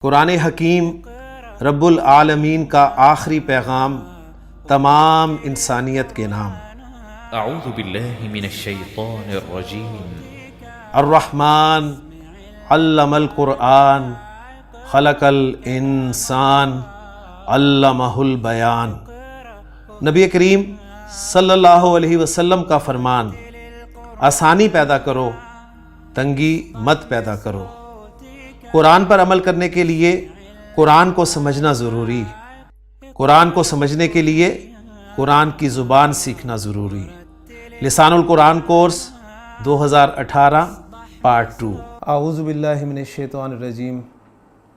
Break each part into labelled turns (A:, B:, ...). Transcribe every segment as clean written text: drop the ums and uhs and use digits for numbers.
A: कुरान हकीम रब्बुल आलमीन का आखिरी पैगाम तमाम इंसानियत के नाम।
B: अऊज़ु बिल्लाहि मिनश्शैतानिर रजीम।
A: अर्रहमान अल्लमल कुरआन खलकल इंसान अल्लमहुल बयान। नबी करीम सल्लल्लाहु अलैहि वसल्लम का फरमान, आसानी पैदा करो, तंगी मत पैदा करो। कुरान पर अमल करने के लिए कुरान को समझना ज़रूरी, कुरान को समझने के लिए कुरान की ज़ुबान सीखना ज़रूरी। लिसानुल कुरान कोर्स 2018 पार्ट 2।
C: आऊज़ु बिल्लाहि मिनश्शैतानिर रजीम।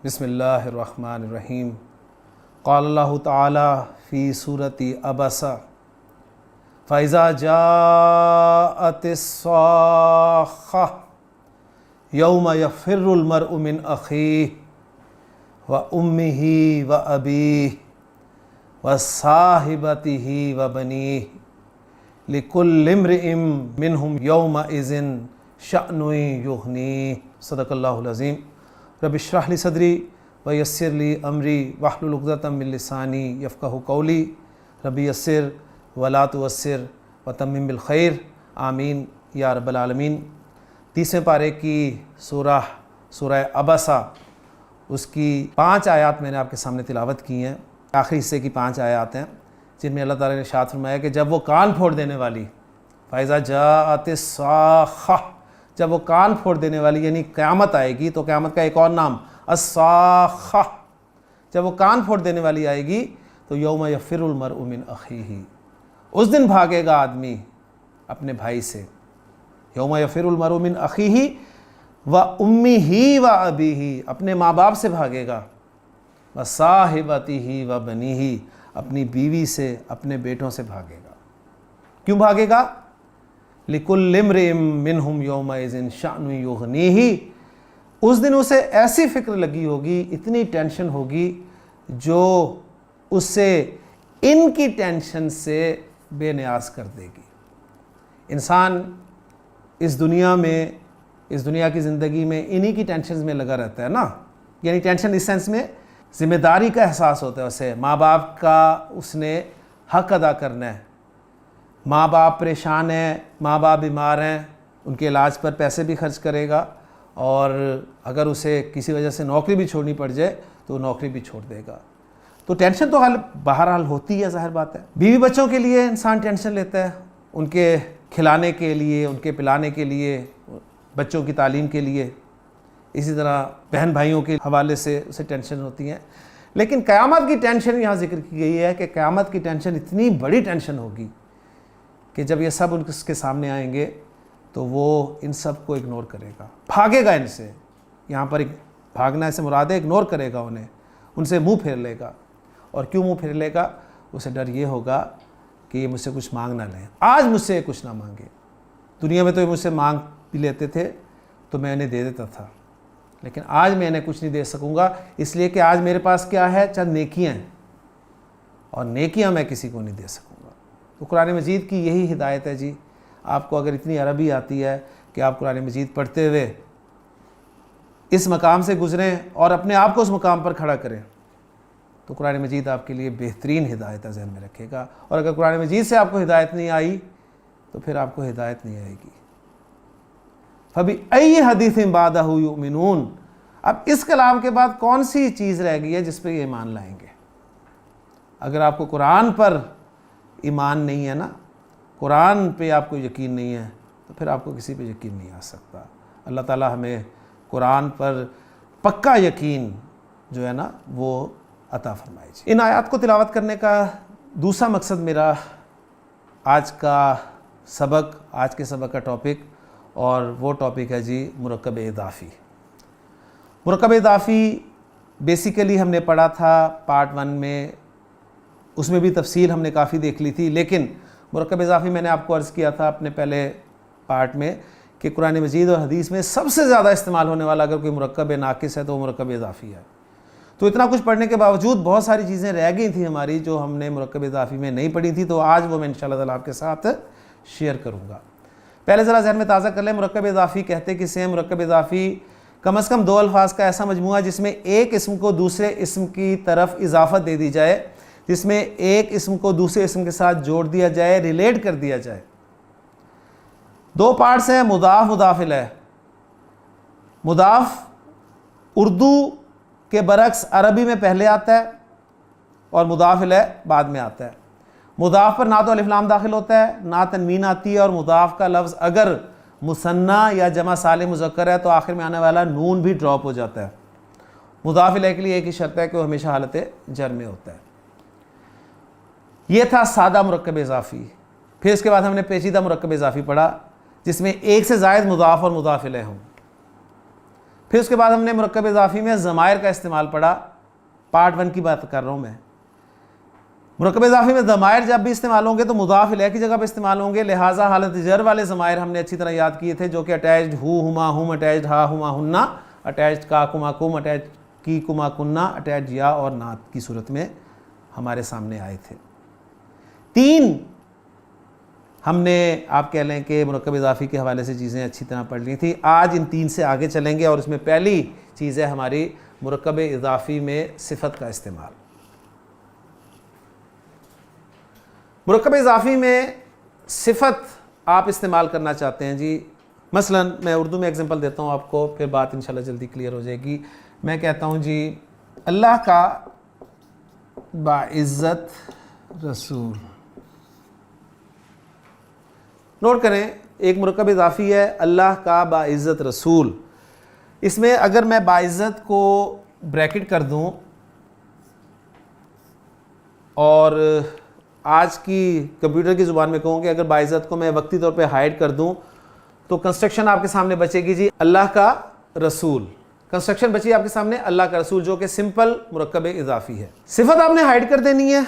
C: बिस्मिल्लाहिर रहमानिर रहीम। क़ाल अल्लाहु तआला फ़ी सूरति अबसा फ़इज़ा जाअतिस साख़्ख़ा यौम यफ़िर्रुल मर्उ मिन अख़ीहि व उम्मिही व अबीही व साहिबतिही व बनीही लिकुल्लि इम्रिइन मिनहुम यौमइज़िन शअनुन युग़नीह। सदक़ल्लाहुल अज़ीम। रब्बि इश्रह ली सदरी व यस्सिर ली अमरी वहलुल उक़दतम मिन लिसानी यफ़क़हू क़ौली। रब्बि यस्सिर व ला तुअस्सिर व तम्मिम बिल खैर। आमीन या रब्बल आलमीन। 30वें पारे की सूरह अबसा, उसकी 5 आयत मैंने आपके सामने तिलावत की हैं। आखिरी हिस्से की 5 आयत हैं जिनमें अल्लाह ताला ने इरशाद फरमाया कि जब वो कान फोड़ देने वाली, फ़इज़ा जाअतिस साख़्ख़ा, जब वो कान फोड़ देने वाली यानी क़यामत आएगी, तो क़यामत का एक और नाम अस्साख़्ख़ा, जब वो कान फोड़ देने वाली आएगी तो यौम यफ़िर्रुल मर्उ मिन अख़ीहि, उस दिन भागेगा आदमी अपने भाई से। यौम यफ़िर्रुल मर्उ मिन अख़ीहि व उम्मिही व अबीही, अपने माँ बाप से भागेगा। व साहिबतिही व बनीही, अपनी बीवी से, अपने बेटों से भागेगा। क्यों भागेगा? लिकुल्लि इम्रिइन मिनहुम यौमइज़िन शअनुन युग़नीही, उस दिन उसे ऐसी फ़िक्र लगी होगी, इतनी टेंशन होगी जो उससे इनकी टेंशन से बेनियाज़ कर देगी। इंसान इस दुनिया में, इस दुनिया की ज़िंदगी में इन्हीं की टेंशन में लगा रहता है ना। यानी टेंशन इस सेंस में ज़िम्मेदारी का एहसास होता है उसे, माँ बाप का उसने हक़ अदा करना है। माँ बाप परेशान हैं, माँ बाप बीमार हैं, उनके इलाज पर पैसे भी खर्च करेगा, और अगर उसे किसी वजह से नौकरी भी छोड़नी पड़ जाए तो नौकरी भी छोड़ देगा। तो टेंशन तो बहरहाल होती है, ज़ाहिर बात है। बीवी बच्चों के लिए इंसान टेंशन लेता है, उनके खिलाने के लिए, उनके पिलाने के लिए, बच्चों की तालीम के लिए। इसी तरह बहन भाइयों के हवाले से उसे टेंशन होती हैं। लेकिन क़यामत की टेंशन यहाँ जिक्र की गई है कि क़यामत की टेंशन इतनी बड़ी टेंशन होगी कि जब ये सब उसके सामने आएंगे तो वो इन सब को इग्नोर करेगा, भागेगा इनसे। यहाँ पर भागना से मुराद है इग्नोर करेगा उन्हें, उनसे मुँह फेर लेगा। और क्यों मुँह फेर लेगा? उसे डर ये होगा कि ये मुझसे कुछ मांग ना लें, आज मुझसे कुछ ना मांगे। दुनिया में तो ये मुझसे मांग भी लेते थे तो मैं इन्हें दे देता था, लेकिन आज मैं इन्हें कुछ नहीं दे सकूंगा, इसलिए कि आज मेरे पास क्या है? चंद नेकियां हैं, और नेकियां मैं किसी को नहीं दे सकूंगा। तो कुरान मजीद की यही हिदायत है जी। आपको अगर इतनी अरबी आती है कि आप कुरान मजीद पढ़ते हुए इस मकाम से गुजरें और अपने आप को उस मकाम पर खड़ा करें, तो कुरान मजीद आपके लिए बेहतरीन हिदायत ज़हन में रखेगा। और अगर कुरान मजीद से आपको हिदायत नहीं आई तो फिर आपको हिदायत नहीं आएगी। फ़बी हदीसिन बादहु युमिनून, अब इस कलाम के बाद कौन सी चीज़ रह गई है जिस पर ये ईमान लाएंगे? अगर आपको कुरान पर ईमान नहीं है ना, कुरान पे आपको यकीन नहीं है, तो फिर आपको किसी पे यकीन नहीं आ सकता। अल्लाह ताला हमें कुरान पर पक्का यकीन जो है ना वो अता फरमाए। इन आयत को तिलावत करने का दूसरा मकसद मेरा आज का सबक, आज के सबक का टॉपिक, और वो टॉपिक है जी मुरक्कब इज़ाफ़ी। मुरक्कब इज़ाफ़ी बेसिकली हमने पढ़ा था पार्ट 1 में, उसमें भी तफसील हमने काफ़ी देख ली थी। लेकिन मुरक्कब इज़ाफ़ी मैंने आपको अर्ज़ किया था अपने पहले पार्ट में कि कुरान मजीद और हदीस में सबसे ज़्यादा इस्तेमाल होने वाला अगर कोई मुरक्कब नाक़िस है तो वो मुरक्कब इज़ाफ़ी है। तो इतना कुछ पढ़ने के बावजूद बहुत सारी चीज़ें रह गई थी हमारी जो हमने मुरक्कब इज़ाफ़ी में नहीं पढ़ी थी, तो आज वो मैं इंशाअल्लाह ताला आपके साथ शेयर करूँगा। पहले ज़रा ज़हन में ताज़ा कर लें, मुरक्कब इज़ाफ़ी कहते किसे हैं? मुरक्कब इज़ाफ़ी कम से कम 2 अल्फाज का ऐसा मजमूआ जिसमें एक इसम को दूसरे इसम की तरफ इजाफत दे दी जाए, जिसमें एक इसम को दूसरे इसम के साथ जोड़ दिया जाए, रिलेट कर दिया जाए। 2 पार्ट्स हैं, मुदाफ मुदाफ इलैह। मुदाफ उर्दू के बरक्स अरबी में पहले आता है और मुदाफ इलैह बाद में आता है। मुदाफ पर ना तो अलिफ लाम दाखिल होता है ना तनवीन आती है, और मुदाफ का लफ्ज़ अगर मुसन्ना या जमा सालिम मुज़क्कर है तो आखिर में आने वाला नून भी ड्रॉप हो जाता है। मुदाफ इलैह के लिए एक ही शर्त है कि वो हमेशा हालत जर में होता है। यह था सादा मुरक्कब इज़ाफ़ी। फिर इसके बाद हमने पेचीदा मुरक्कब इज़ाफ़ी पढ़ा जिसमें एक से ज़ायद मुदाफ और मुदाफ इलैह हों। फिर उसके बाद हमने मुरक्कब इज़ाफ़ी में ज़मायर का इस्तेमाल पढ़ा। पार्ट 1 की बात कर रहा हूँ मैं। मुरक्कब इज़ाफ़ी में ज़मायर जब भी इस्तेमाल होंगे तो मुदाफ इलैह की जगह पर इस्तेमाल होंगे, लिहाजा हालत जर वाले ज़मायर हमने अच्छी तरह याद किए थे, जो कि अटैच्ड हु हुमा हुम, अटैच्ड हा हुमा हुन्ना, अटैच्ड का कुमा कुम, अटैच्ड की कुमा कुन्ना, अटैच्ड या और नात की सूरत में हमारे सामने आए थे। 3 हमने आप कह लें कि मुरक्कब इज़ाफ़ी के हवाले से चीज़ें अच्छी तरह पढ़ ली थी। आज इन 3 से आगे चलेंगे और उसमें पहली चीज़ है हमारी मुरक्कब इज़ाफ़ी में सिफत का इस्तेमाल। मुरक्कब इज़ाफ़ी में सिफत आप इस्तेमाल करना चाहते हैं जी। मसलन मैं उर्दू में एग्जांपल देता हूँ आपको, फिर बात इंशाल्लाह जल्दी क्लियर हो जाएगी। मैं कहता हूँ जी, अल्लाह का बाइज़्ज़त रसूल। नोट करें, एक मुरक्कब इज़ाफ़ी है अल्लाह का बाइज़्ज़त रसूल। इसमें अगर मैं बाइज़्ज़त को ब्रैकेट कर दूँ और आज की कंप्यूटर की ज़ुबान में कहूँ कि अगर बाइज़्ज़त को मैं वक्ती तौर पे हाइड कर दूँ तो कंस्ट्रक्शन आपके सामने बचेगी जी अल्लाह का रसूल। कंस्ट्रक्शन बची आपके सामने अल्लाह का रसूल, जो कि सिंपल मुरक्कब इज़ाफ़ी है। सिफत आपने हाइड कर देनी है।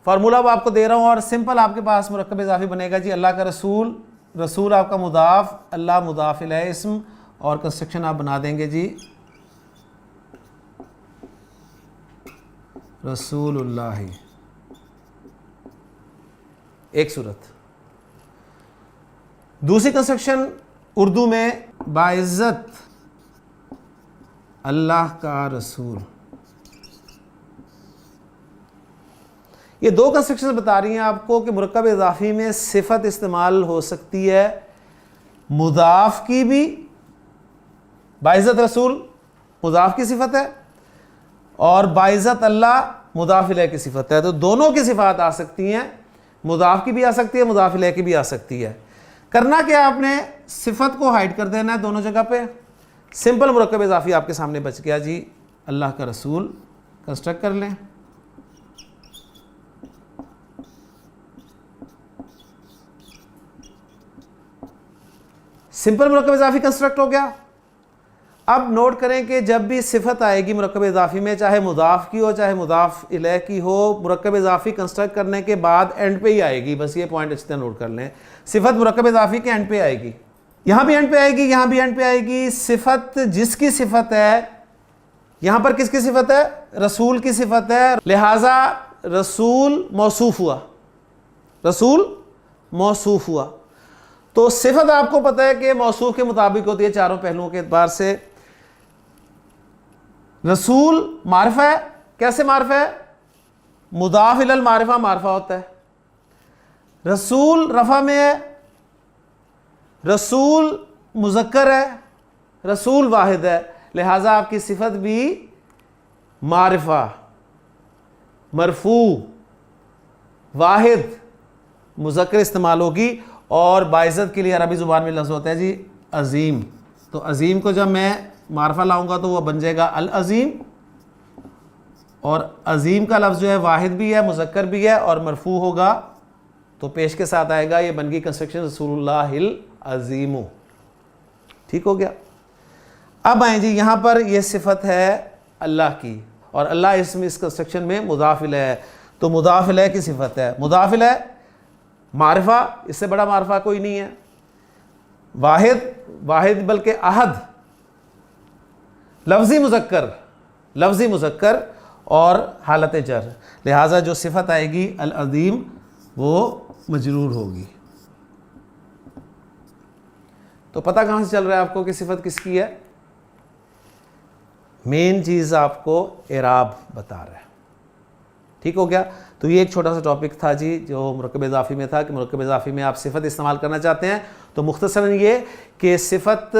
C: फार्मूला अब आपको दे रहा हूँ और सिंपल आपके पास मुरक्कब इज़ाफ़ी बनेगा जी अल्लाह का रसूल। रसूल आपका मुदाफ, अल्लाह मुदाफ इलैह इस्म, और कंस्ट्रक्शन आप बना देंगे जी रसूलुल्लाह। एक सूरत। दूसरी कंस्ट्रक्शन उर्दू में बाइज़्ज़त अल्लाह का रसूल। ये 2 कंस्ट्रक्शन बता रही हैं आपको कि मुरक्कब इज़ाफ़ी में सिफत इस्तेमाल हो सकती है मुदाफ की भी। बाइज़्ज़त रसूल मुदाफ की सिफत है और बाइज़्ज़त अल्लाह मुदाफ इलैह की सिफत है, तो दोनों की सिफात आ सकती हैं। मुदाफ की भी आ सकती है, मुदाफ इलैह की भी आ सकती है। करना क्या, आपने सिफत को हाइड कर देना है दोनों जगह पे। सिंपल मुरक्कब इज़ाफ़ी आपके सामने बच गया जी अल्लाह का रसूल। कंस्ट्रक्ट कर लें। सिंपल मुरक्कब इज़ाफ़ी कंस्ट्रक्ट हो गया। अब नोट करें कि जब भी सिफत आएगी मुरक्कब इज़ाफ़ी में, चाहे मुदाफ की हो चाहे मुदाफ इलैह की हो, मुरक्कब इज़ाफ़ी कंस्ट्रक्ट करने के बाद एंड पे ही आएगी। बस ये पॉइंट अच्छी तरह नोट कर लें। सिफत मुरक्कब इज़ाफ़ी के एंड पे आएगी, यहाँ भी एंड पे आएगी, यहाँ भी एंड पे आएगी। सिफत जिसकी सिफत है, यहाँ पर किसकी सिफत है? रसूल की सिफत है, लिहाजा रसूल मौसूफ हुआ, रसूल मौसूफ हुआ। तो सिफत आपको पता है कि मौसूफ के मुताबिक होती है चारों पहलुओं के एतबार से। रसूल मारिफा है। कैसे मारिफा है? मुदाफ इलल मारिफा मारिफा होता है। रसूल रफा में है, रसूल मुज़क्कर है, रसूल वाहिद है, लिहाजा आपकी सिफत भी मारिफा, मरफू, वाहिद, मुज़क्कर इस्तेमाल होगी। और बाइज़्ज़त के लिए अरबी ज़ुबान में लफ्ज़ होता है जी अज़ीम। तो अज़ीम को जब मैं मारफा लाऊंगा तो वह बन जाएगा अल अज़ीम, और अज़ीम का लफ्ज़ जो है वाहिद भी है, मुज़क्कर भी है और मरफू होगा तो पेश के साथ आएगा। ये बन गई कंस्ट्रक्शन रसूलुल्लाहिल अज़ीमु। ठीक हो गया। अब आए जी, यहाँ पर यह सिफत है अल्लाह की और अल्लाह इसमें इस कंस्ट्रक्शन में मुदाफ़ इलैह है, तो मुदाफ़ इलैह की सिफत है। मुदाफ़ इलैह मारिफा, इससे बड़ा मारिफा कोई नहीं है। वाहिद, वाहिद बल्कि अहद, लफ्ज़ी मुज़क्कर, लफ्ज़ी मुज़क्कर और हालत जर, लिहाजा जो सिफत आएगी अल अज़ीम वो मजरूर होगी। तो पता कहाँ से चल रहा है आपको कि सिफत किसकी है? मेन चीज़ आपको इराब बता रहा है। ठीक हो गया। तो ये एक छोटा सा टॉपिक था जी जो मुरक्कब इज़ाफ़ी में था कि मुरक्कब इज़ाफ़ी में आप सिफ़त इस्तेमाल करना चाहते हैं तो मुख्तसरन ये कि सिफ़त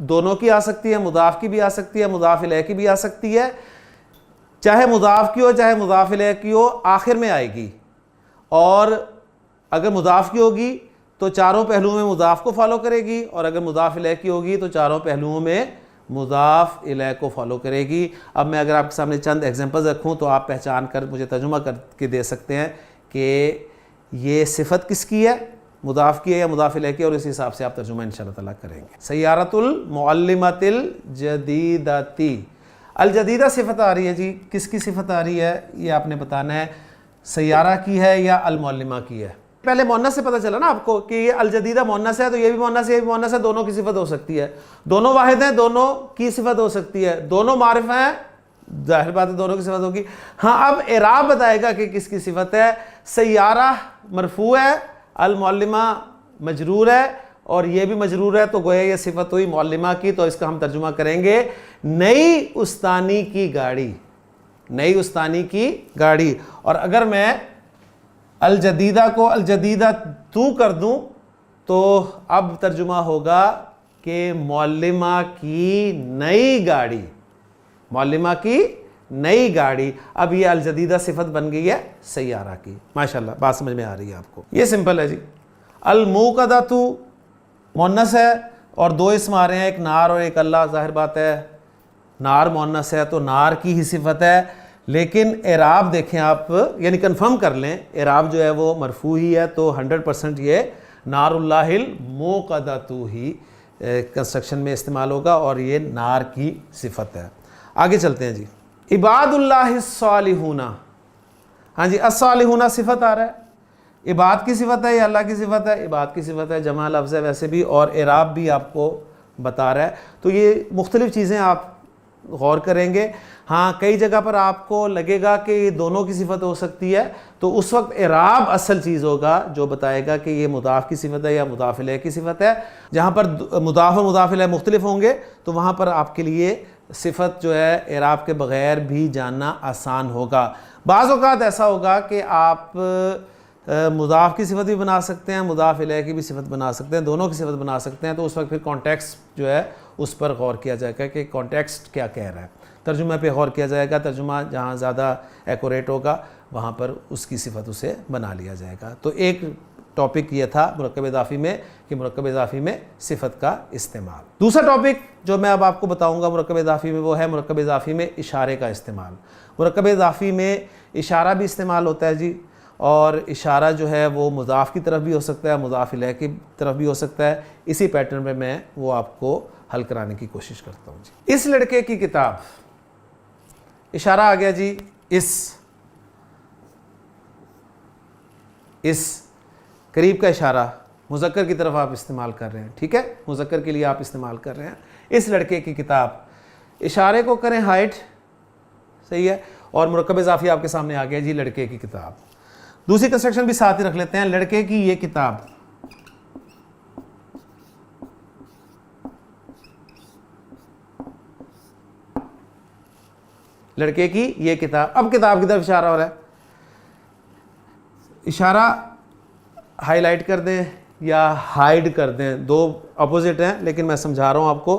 C: दोनों की आ सकती है, मुदाफ़ की भी आ सकती है, मुदाफ़ इलैह की भी आ सकती है, चाहे मुदाफ़ की हो चाहे मुदाफ़ इलैह की हो, आखिर में आएगी। और अगर मुदाफ़ की होगी तो चारों पहलुओं में मुदाफ़ को फॉलो करेगी, और अगर मुदाफ़ इलैह की होगी तो चारों पहलुओं में मुदाफ़ इलैह को फॉलो करेगी। अब मैं अगर आपके सामने चंद एग्जांपल्स रखूं तो आप पहचान कर मुझे तर्जुमा करके दे सकते हैं कि ये सिफ़त किसकी है, मुदाफ़ की है या मुदाफ़ इलैह की, और इस हिसाब से आप तर्जुमा इंशाअल्लाह ताला करेंगे। सय्यारतुल मुअल्लिमतिल जदीदती, अल जदीदा सिफ़त आ रही है जी, किसकी सिफ़त आ रही है ये आपने बताना है, सय्यारा की है या अल मुअल्लिमा की है। पहले मुअन्नस से पता चला ना आपको कि ये अल जदीदा मुअन्नस है, तो ये भी मुअन्नस है, ये भी मुअन्नस है, दोनों की सिफ़त हो सकती है। दोनों वाहिद हैं, दोनों की सिफ़त हो सकती है। दोनों मारिफ़ हैं, जाहिर बात है दोनों की सिफ़त होगी। हाँ, अब इराब बताएगा कि किसकी सिफ़त है। सय्यारा मरफू है, अल मुअल्लिमा मजरूर है, और ये भी मजरूर है, तो गोया ये सिफ़त हुई मुअल्लिमा की। तो इसका हम तर्जुमा करेंगे नई उस्तानी की गाड़ी, नई उस्तानी की गाड़ी। और अगर मैं अल जदीदा को अल जदीदा तू कर दूं तो अब तर्जुमा होगा कि मुअल्लिमा की नई गाड़ी, मुअल्लिमा की नई गाड़ी। अब ये अल जदीदा सिफ़त बन गई है सय्यारा की। माशाल्लाह, बात समझ में आ रही है आपको। ये सिंपल है जी। अल मुक़द्दतु मुअन्नस है और दो इस्म आ रहे हैं, एक नार और एक अल्लाह। जाहिर बात है नार मुअन्नस है तो नार की ही सिफ़त है, लेकिन इराब देखें आप, यानी कंफर्म कर लें इराब जो है वो मरफू ही है, तो 100% ये नारुल्लाहिल मुक़द्दतु ही कंस्ट्रक्शन में इस्तेमाल होगा और ये नार की सिफ़त है। आगे चलते हैं जी। इबादुल्लाहिस सालिहूना, हाँ जी, अस्सालिहूना सिफ़त आ रहा है। इबाद की सिफ़त है या अल्लाह की सिफ़त है? इबाद की सिफ़त है, जमा लफ्ज़ है वैसे भी, और इराब भी आपको बता रहा है। तो ये मुख्तलिफ़ चीज़ें आप गौर करेंगे। हाँ, कई जगह पर आपको लगेगा कि ये दोनों की सिफ़त हो सकती है, तो उस वक्त इराब असल चीज़ होगा जो बताएगा कि ये मुदाफ़ की सिफ़त है या मुदाफ़ इलैह की सिफ़त है। जहाँ पर मुदाफ़ और मुदाफ़ इलैह मुख्तलिफ होंगे तो वहाँ पर आपके लिए सिफ़त जो है इराब के बग़ैर भी जानना आसान होगा। बाज़ औक़ात ऐसा होगा कि आप मुदाफ़ की सिफ़त भी बना सकते हैं, मुदाफ़ इलैह की भी सिफ़त बना सकते हैं, दोनों की सिफ़त बना सकते हैं। तो उस वक्त फिर कॉन्टेक्स्ट जो है उस पर गौर किया जाएगा कि कॉन्टेक्स्ट क्या कह रहा है, तर्जुमे पे गौर किया जाएगा। तर्जुमा जहाँ ज़्यादा एक्यूरेट होगा वहाँ पर उसकी सिफ़त उसे बना लिया जाएगा। तो एक टॉपिक ये था मुरक्कब इज़ाफ़ी में कि मुरक्कब इज़ाफ़ी में सिफ़त का इस्तेमाल। दूसरा टॉपिक जो मैं अब आपको बताऊँगा मुरक्कब इज़ाफ़ी में वो है मुरक्कब इज़ाफ़ी में इशारे का इस्तेमाल। मुरक्कब इज़ाफ़ी में इशारा भी इस्तेमाल होता है जी, और इशारा जो है वो मुज़ाफ़ की तरफ भी हो सकता है, मुज़ाफ़ इलैह की तरफ भी हो सकता है। इसी पैटर्न में मैं वो आपको हल कराने की कोशिश करता हूँ जी। इस लड़के की किताब, इशारा आ गया जी, इस करीब का इशारा मुज़क्कर की तरफ आप इस्तेमाल कर रहे हैं, ठीक है, मुज़क्कर के लिए आप इस्तेमाल कर रहे हैं। इस लड़के की किताब, इशारे को करें हाइट, सही है, और मुरक्कब इज़ाफ़ी आपके सामने आ गया जी, लड़के की किताब। दूसरी कंस्ट्रक्शन भी साथ ही रख लेते हैं, लड़के की ये किताब, लड़के की ये किताब। अब किताब की तरफ इशारा हो रहा है, इशारा हाईलाइट कर दें या हाइड कर दें, दो अपोजिट हैं, लेकिन मैं समझा रहा हूँ आपको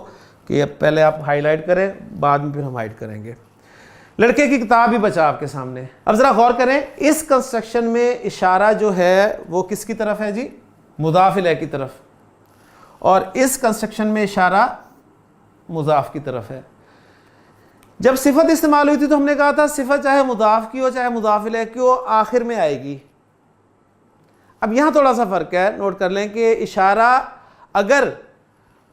C: कि अब पहले आप हाईलाइट करें, बाद में फिर हम हाइड करेंगे। लड़के की किताब भी बचा आपके सामने। अब ज़रा गौर करें, इस कंस्ट्रक्शन में इशारा जो है वो किसकी तरफ है जी? मुज़ाफ़ इलैह की तरफ, और इस कंस्ट्रक्शन में इशारा मुज़ाफ़ की तरफ है। जब सिफ़त इस्तेमाल हुई थी तो हमने कहा था सिफ़त चाहे मुज़ाफ़ की हो चाहे मुज़ाफ़ इलैह की हो, आखिर में आएगी। अब यहाँ थोड़ा सा फ़र्क है, नोट कर लें कि इशारा अगर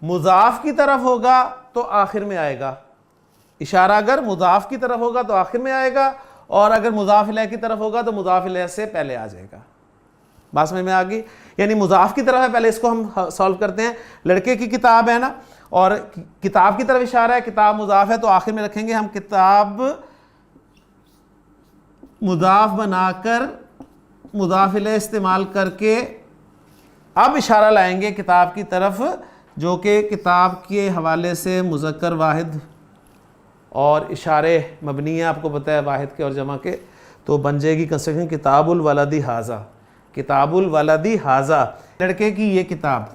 C: मुज़ाफ़ की तरफ होगा तो आखिर में आएगा, इशारा अगर मुज़ाफ़ की तरफ होगा तो आखिर में आएगा, और अगर मुज़ाफ़ इलैह की तरफ होगा तो मुज़ाफ़ इलैह से पहले आ जाएगा। बात समझ में आ गई? यानी मुज़ाफ़ की तरफ है, पहले इसको हम सॉल्व करते हैं। लड़के की किताब है ना, और किताब की तरफ इशारा है, किताब मुज़ाफ़ है तो आखिर में रखेंगे हम किताब, मुज़ाफ़ बनाकर मुज़ाफ़ इलैह इस्तेमाल करके अब इशारा लाएंगे किताब की तरफ, जो कि किताब के हवाले से मुज़क्कर वाहिद और इशारे मबनी है, आपको पता है वाहिद के और जमा के, तो बन जाएगी कंस्ट्रक्शन किताबुल वलदी हाजा, किताबुल वलदी हाजा, लड़के की ये किताब।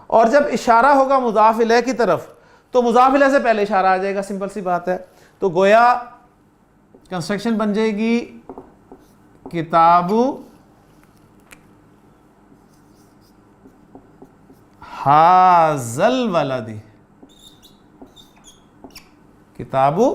C: और जब इशारा होगा मुज़ाफ इलैह की तरफ तो मुज़ाफ इलैह से पहले इशारा आ जाएगा, सिंपल सी बात है। तो गोया कंस्ट्रक्शन बन जाएगी किताबु हाजल वलदी, किताबु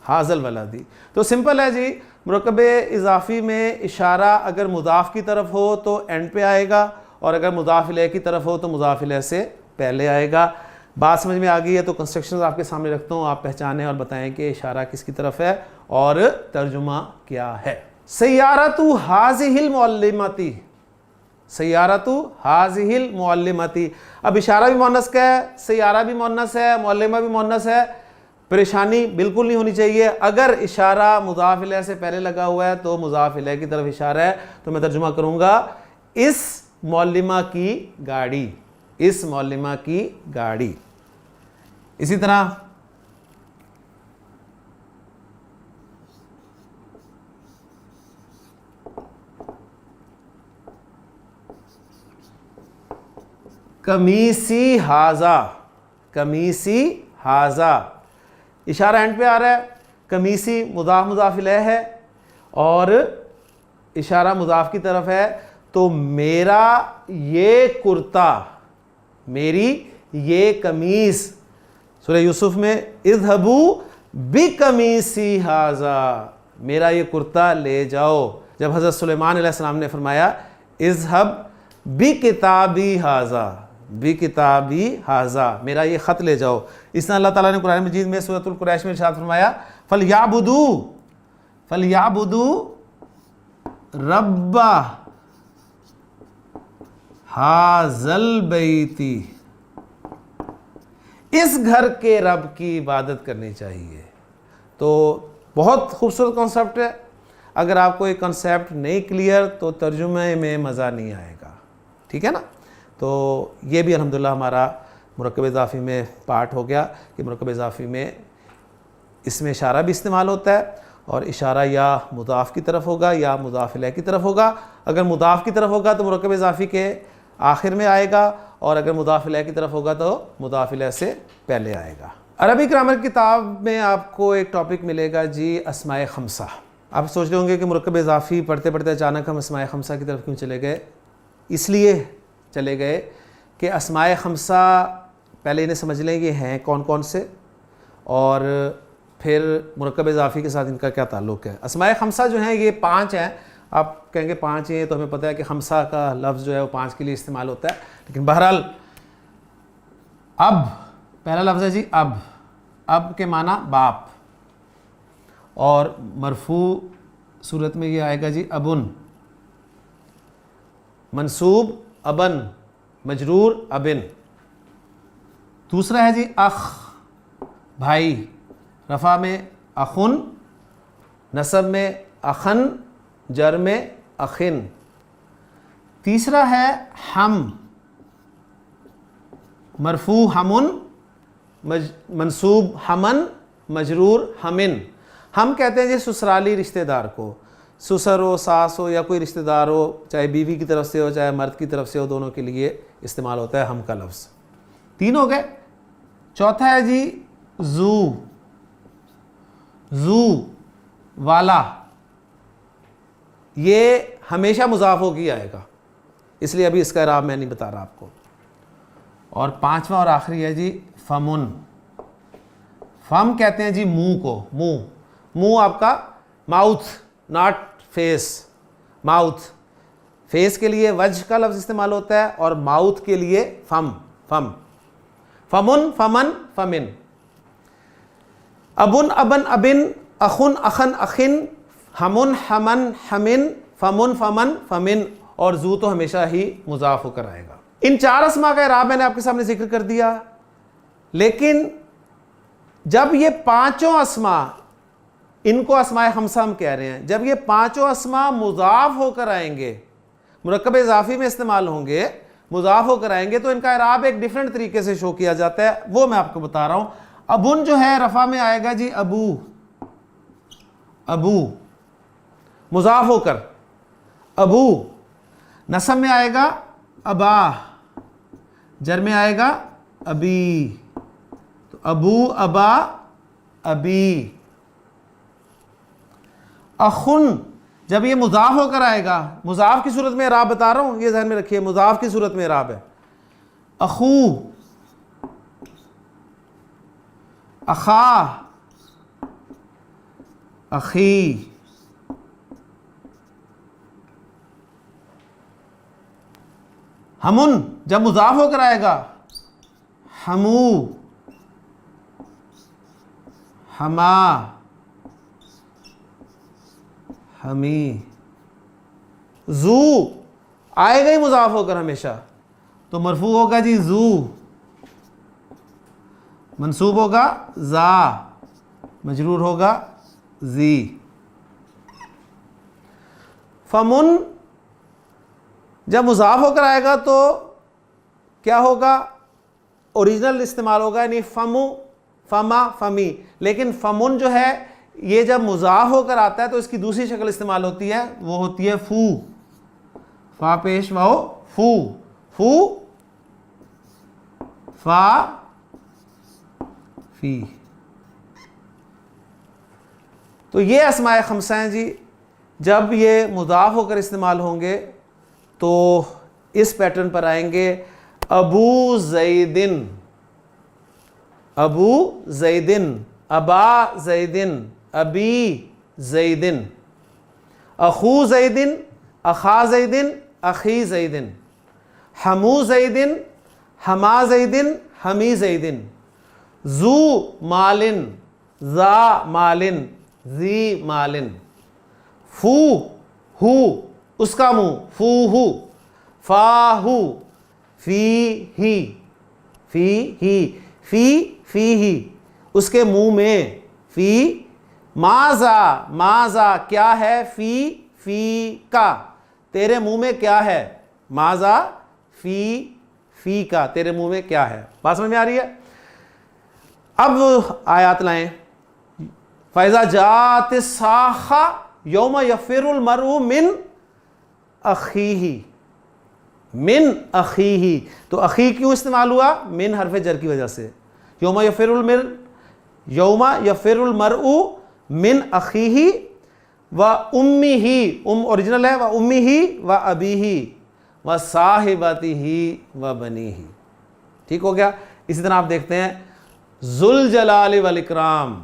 C: हाजल वलदी। तो सिंपल है जी, मुरक्कबे इजाफी में इशारा अगर मुदाफ की तरफ हो तो एंड पे आएगा, और अगर मुदाफ इलैह की तरफ हो तो मुदाफ इलैह से पहले आएगा। बात समझ में आ गई है? तो कंस्ट्रक्शंस आपके सामने रखता हूँ, आप पहचानें और बताएं कि इशारा किसकी तरफ है और तर्जुमा क्या है। सय्यारतु हाज़िहिल मुअल्लिमती, सय्यारतु हाज़िहिल मुअल्लिमती। अब इशारा भी मुअन्नस का है, सय्यारा भी मुअन्नस है, मुअल्लिमा भी मुअन्नस है, परेशानी बिल्कुल नहीं होनी चाहिए। अगर इशारा मुज़ाफ इलैह से पहले लगा हुआ है तो मुज़ाफ इलैह की तरफ इशारा है, तो मैं तर्जुमा करूँगा इस मुअल्लिमा की गाड़ी, इस मुअल्लिमा की गाड़ी। इसी तरह कमीसी हाजा, कमीसी हाजा, इशारा एंड पे आ रहा है, कमीसी मुदाफ मुदाफ इलैह है और इशारा मुदाफ की तरफ है, तो मेरा ये कुर्ता, मेरी ये कमीज, सूरह यूसुफ में इज़हबू बि कमीसी हाजा, मेरा ये कुर्ता ले जाओ। जब हज़रत सुलेमान अलैहिस्सलाम ने फरमाया इज़हब बि किताबी हाजा, बि किताबी हाजा, मेरा ये ख़त ले जाओ। इस तरह अल्लाह ताला ने कुरान मजीद में सूरतुल कुरैश में इरशाद फरमाया फलयाबुदू, फलयाबुदू रब्बा हाज़ल बैती, इस घर के रब की इबादत करनी चाहिए। तो बहुत खूबसूरत कॉन्सेप्ट है। अगर आपको एक कॉन्सेप्ट नहीं क्लियर तो तर्जुमे में मज़ा नहीं आएगा, ठीक है ना। तो ये भी अल्हम्दुलिल्लाह हमारा मुरक्कब इज़ाफ़ी में पार्ट हो गया कि मुरक्कब इज़ाफ़ी में इसमें इशारा भी इस्तेमाल होता है, और इशारा या मुदाफ़ की तरफ होगा या मुदाफ़ इलैह की तरफ होगा। अगर मुदाफ़ की तरफ होगा तो मुरक्कब इज़ाफ़ी के आखिर में आएगा, और अगर मुदाफ़ इलैह की तरफ होगा तो मुदाफ़ इलैह से पहले आएगा। अरबी ग्रामर किताब में आपको एक टॉपिक मिलेगा जी, अस्माए खमसा। आप सोच रहे होंगे कि मुरक्कब इज़ाफ़ी पढ़ते पढ़ते अचानक हम अस्माए खमसा की तरफ क्यों चले गए। इसलिए चले गए कि अस्माए खमसा पहले इन्हें समझ लें ये हैं कौन कौन से, और फिर मुरक्कब इज़ाफ़ी के साथ इनका क्या ताल्लुक़ है। अस्माए खमसा जो हैं ये 5 हैं। आप कहेंगे 5 ही हैं, तो हमें पता है कि खमसा का लफ्ज़ जो है वो 5 के लिए इस्तेमाल होता है, लेकिन बहरहाल अब पहला लफ्ज़ है जी अब के माना बाप, और मरफू सूरत में ये आएगा जी अबुन, मंसूब अबन, मजरूर अबिन। दूसरा है जी अख, भाई, रफ़ा में अखुन, नसब में अखन, जर में अखिन। तीसरा है हम, मरफू हमुन, मंसूब हमन, मजरूर हमिन। हम कहते हैं जी ससुराली रिश्तेदार को, ससुर हो, सास हो या कोई रिश्तेदार हो, चाहे बीवी की तरफ से हो चाहे मर्द की तरफ से हो, दोनों के लिए इस्तेमाल होता है हम का लफ्ज़। 3 हो गए। चौथा है जी जू, जू वाला, ये हमेशा मुज़ाफ़ होगी आएगा, इसलिए अभी इसका इराब मैं नहीं बता रहा आपको। और 5वां और आखिरी है जी फमुन। फम कहते हैं जी मुंह को, मुंह आपका mouth, not face, mouth. Face के लिए वजह का लफ्ज़ इस्तेमाल होता है और माउथ के लिए फम, फमुन, फमन, फमिन। अबुन, अबन, अबिन, अखुन, अखन, अखिन, हमुन, हमन, हमिन, फमुन, फमन, फमिन, और जू तो हमेशा ही मुज़ाफ़ होकर आएगा। इन 4 अस्मा का इराब मैंने आपके सामने जिक्र कर दिया, लेकिन जब ये 5 अस्मा, इनको अस्माए खमसा हम कह रहे हैं, जब ये 5 अस्मा मुज़ाफ़ होकर आएंगे, मुरक्कब इज़ाफ़ी में इस्तेमाल होंगे, मुज़ाफ़ होकर आएंगे, तो इनका इराब एक डिफरेंट तरीके से शो किया जाता है, वो मैं आपको बता रहा हूँ। अबुन जो है रफ़ा में आएगा जी अबू, अबू मुज़ाफ होकर अबू। नसब में आएगा अबा, जर में आएगा अबी, तो अबू अबा अबी। अखुन जब ये मुज़ाफ होकर आएगा, मुज़ाफ की सूरत में इराब बता रहा हूँ, ये ध्यान में रखिए, मुज़ाफ की सूरत में इराब है। अखू, अखा, अखी। हमुन जब मुज़ाफ होकर आएगा, हमू, हमा, हमी। जू आएगा ही मुज़ाफ होकर हमेशा, तो मरफू होगा जी जू, मंसूब होगा जा, मजरूर होगा जी। फमुन जब मुज़ाफ होकर आएगा तो क्या होगा, ओरिजिनल इस्तेमाल होगा, यानी फमु, फमा, फमी। लेकिन फमुन जो है ये जब मुज़ाफ होकर आता है तो इसकी दूसरी शक्ल इस्तेमाल होती है, वो होती है फू, फा पेश वाओ फू, फू फा फी। तो ये अस्माए खमसा हैं जी, जब ये मुज़ाफ होकर इस्तेमाल होंगे तो इस पैटर्न पर आएंगे। अबू ज़ैदिन, अबू ज़ैदिन, अबा ज़ैदिन, अबी ज़ैदिन, अखू ज़ैदिन, अखा ज़ैदिन, अखी ज़ैदिन, हमू ज़ैदिन, हमा ज़ैदिन, हमी ज़ैदिन। जू मालिन, ज़ा मालिन, ज़ी मालिन। फू हु, उसका मुँह, फू हु। फाहू, फी ही, फी ही, फी ही, उसके मुंह में, फी। माजा, माजा क्या है, फी का, तेरे मुंह में क्या है, माजा फी का, तेरे मुंह में क्या है। बात समझ में आ रही है। अब आयात लाएं। फैज़ा जात साखा यौम यफिरुल मरउ मिन अखीही, मिन अखीही। तो अखी क्यों इस्तेमाल हुआ, मिन हरफ जर की वजह से। यौम यफिरुल मरउ मिन अखीही व उम्मीही, ओरिजिनल है, व उम्मीही व अबीही व साहिबतिही व बनीही। ठीक हो गया। इसी तरह आप देखते हैं जुल जलाली वल इकराम,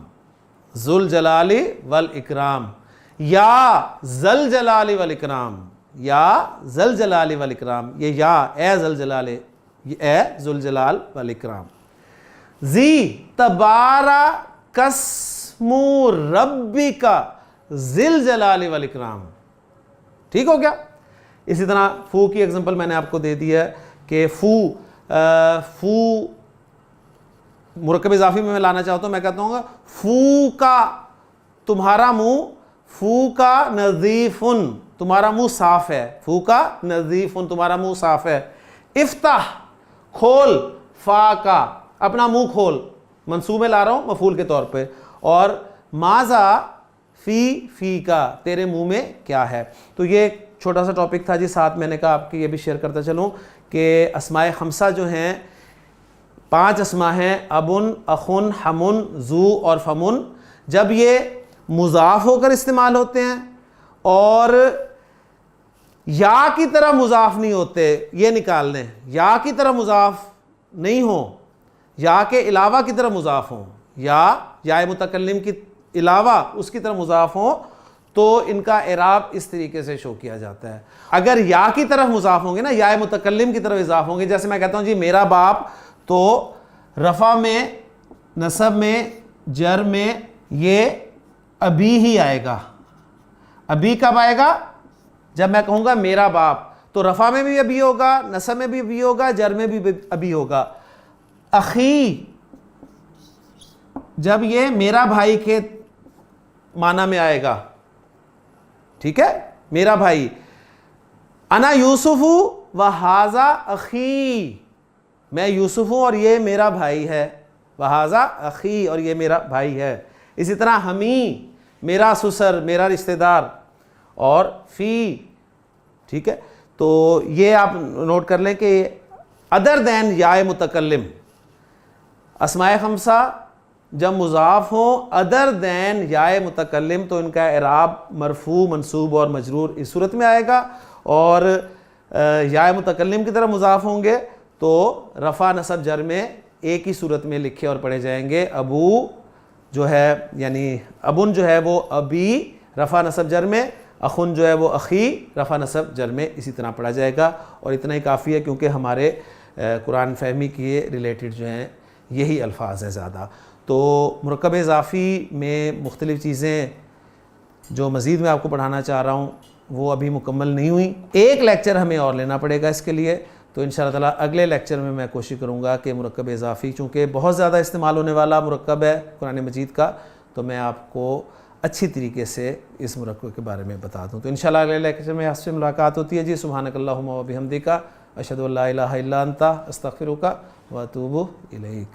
C: जुल जलाली वल इकराम, या जल जलाली वल इकराम, या जल जलाली वल इकराम। ये या ए जल जलाले, ए जुल जलाल वल इकराम। जी तबारा कसमु रब्बी का जिल जलाली वल इकराम। ठीक हो गया। इसी तरह फू की एग्जांपल मैंने आपको दे दी है कि फू मुरक्कब इजाफी में मैं लाना चाहता हूँ, मैं कहता हूँ फू का तुम्हारा मुंह, फू का नज़ीफ़ुन, तुम्हारा मुंह साफ है, फू का नज़ीफ़ुन, तुम्हारा मुंह साफ है। इफ्ताह खोल, फा का अपना मुंह खोल, मंसूब में ला रहा हूँ मफूल के तौर पे। और माजा फी का, तेरे मुंह में क्या है। तो ये एक छोटा सा टॉपिक था जी, साथ मैंने कहा आपके ये भी शेयर करता चलूँ कि अस्माए खमसा जो हैं 5 अस्मा हैं, अबुन, अखुन, हमुन, जू और फमुन। जब ये मुज़ाफ होकर इस्तेमाल होते हैं और या की तरह मुज़ाफ नहीं होते, ये निकाल लें, या की तरह मुज़ाफ नहीं हो, या के अलावा की तरह मुज़ाफ हो, या मुतकल्लिम की अलावा उसकी तरह मुज़ाफ हो, तो इनका इराब इस तरीके से शो किया जाता है। अगर या की तरफ मुज़ाफ होंगे ना, या मुतकल्लिम की तरफ इज़ाफ होंगे, जैसे मैं कहता हूँ जी मेरा बाप, तो रफ़ा में, नसब में, जर में ये अभी ही आएगा। अभी कब आएगा, जब मैं कहूँगा मेरा बाप, तो रफ़ा में भी अभी होगा, नसब में भी अभी होगा, जर में भी अभी होगा। अखी जब ये मेरा भाई के माना में आएगा, ठीक है, मेरा भाई। अना यूसुफु व हाजा अखी, मैं यूसुफ हूँ और ये मेरा भाई है।
A: वहाजा अखी, और ये मेरा भाई है। इसी तरह हमी, मेरा ससुर, मेरा रिश्तेदार, और फ़ी, ठीक है। तो ये आप नोट कर लें कि अदर दैन याए मुतकल्लिम, अस्माए खमसा जब मुज़ाफ़ हो अदर दैन याए मुतकल्लिम तो इनका इराब मरफू, मंसूब और मजरूर इस सूरत में आएगा, और याए मुतकल्लिम की तरफ मुज़ाफ़ होंगे तो रफ़ा नसब जर में एक ही सूरत में लिखे और पढ़े जाएंगे। अबू जो है यानी अबुन जो है वो अबी रफ़ा नसब जर में, अखुन जो है वो अखी रफ़ा नसब जर में इसी तरह पढ़ा जाएगा। और इतना ही काफ़ी है क्योंकि हमारे कुरान फहमी के रिलेटेड जो हैं यही अल्फाज हैं ज़्यादा। तो मुरक्कब इज़ाफ़ी में मुख्तलिफ़ चीज़ें जो मज़ीद मैं आपको पढ़ाना चाह रहा हूँ वो अभी मुकम्मल नहीं हुई, एक लेक्चर हमें और लेना पड़ेगा इसके लिए। तो इंशाअल्लाह ताला अगले लेक्चर में मैं कोशिश करूँगा कि मुरक्कब इज़ाफ़ी चूँकि बहुत ज़्यादा इस्तेमाल होने वाला मुरक्कब है कुरान मजीद का, तो मैं आपको अच्छी तरीके से इस मुरक्कब के बारे में बता दूँ। तो इंशाअल्लाह अगले लेक्चर में आपसे मुलाकात होती है जी। सुब्हानकल्लाहुम्मा व बिहम्दिका अशहदु अल्ला इलाहा इल्ला अंता अस्तगफिरुका व अतूबु इलैक।